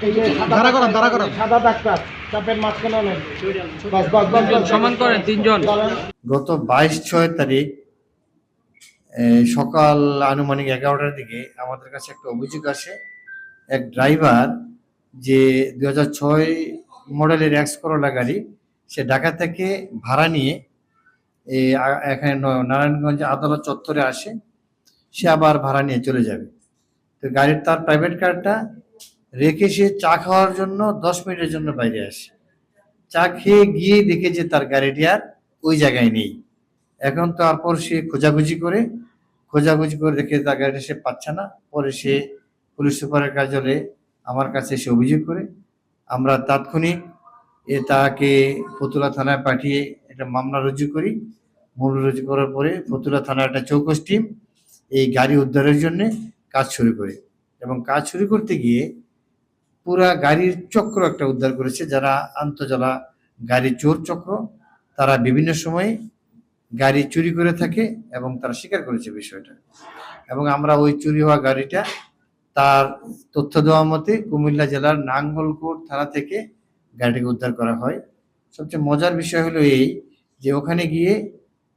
এই যে দাঁড়া করান সাদা ডাক্তার চাপের মাঝখানে অনেক সমান করেন তিনজন। গত 22/6 সকাল আনুমানিক 11টার দিকে আমাদের কাছে একটা অভিযোগ আসে। এক ড্রাইভার যে 2006 মডেলের এক্স করোলা গাড়ি, সে ঢাকা থেকে ভাড়া নিয়ে এখানে নারায়ণগঞ্জ আদালত চত্বরে আসে। সে আবার ভাড়া নিয়ে চলে যাবে। তো গাড়ির তার প্রাইভেট কারটা রেখে সে চা খাওয়ার জন্য 10 মিনিটের জন্য বাইরে আসে। চা খেয়ে গিয়ে দেখে যে তার গাড়িটি আর ওই জায়গায় নেই। এখন তারপর সে খোঁজাখুঁজি করে দেখে তার গাড়িটা সে পাচ্ছে না। পরে সে পুলিশ সুপারের কার্যালয়ে আমার কাছে এসে অভিযোগ করে। আমরা তাৎক্ষণিক তাকে ফতুল্লা থানায় পাঠিয়ে একটা মামলা রুজু করি। মামলা রুজু করার পরে ফতুল্লা থানার একটা চৌকস টিম এই গাড়ি উদ্ধারের জন্য কাজ শুরু করে, এবং কাজ শুরু করতে গিয়ে পুরা গাড়ির চক্র একটা উদ্ধার করেছে, যারা আন্তজলা গাড়ি চোর চক্র। তারা বিভিন্ন সময়ে গাড়ি চুরি করে থাকে এবং তারা স্বীকার করেছে বিষয়টা। এবং আমরা ওই চুরি হওয়া গাড়িটা তার তথ্য দেওয়া মতে কুমিল্লা জেলার নাঙ্গলকোট থানা থেকে গাড়িটাকে উদ্ধার করা হয়। সবচেয়ে মজার বিষয় হলো এই যে ওখানে গিয়ে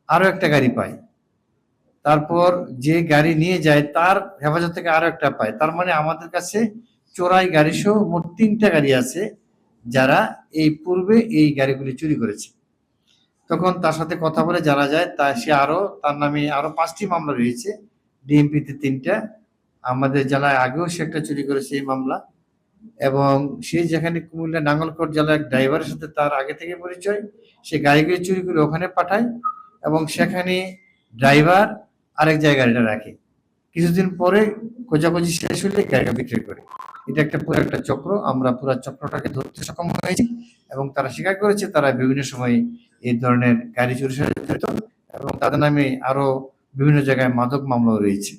আরো একটা গাড়ি পায়, তারপর যে গাড়ি নিয়ে যায় তার হেফাজত থেকে আরো একটা পায়। তার মানে আমাদের কাছে চোরাই গাড়ি সহ মোট 3টা গাড়ি আছে যারা এই পূর্বে এই গাড়িগুলি চুরি করেছে। তখন তার সাথে কথা বলে জানা যায় তার নামে আরো 5টি মামলা রয়েছে, ডিএমপিতে 3টা। আমাদের জেলায় আগেও সে একটা চুরি করেছে এই মামলা। এবং সে যেখানে কুমিল্লা নাঙ্গলকোট জেলার এক ড্রাইভারের সাথে তার আগে থেকে পরিচয়, সে গাড়িগুলি চুরি করে ওখানে পাঠায় এবং সেখানে ড্রাইভার আরেক জায়গায় গাড়িটা রাখে। কিছুদিন পরে খোঁজাখুঁজি শেষ হলে গাড়িটা বিক্রি করে। এটা পুরো একটা চক্র। আমরা পুরো চক্রটাকে ধরতে সক্ষম হয়েছি এবং তারা স্বীকার করেছে তারা বিভিন্ন সময় এই ধরনের গাড়ি চুরির সাথে জড়িত এবং তাদের নামে আরো বিভিন্ন জায়গায় মাদক মামলাও রয়েছে।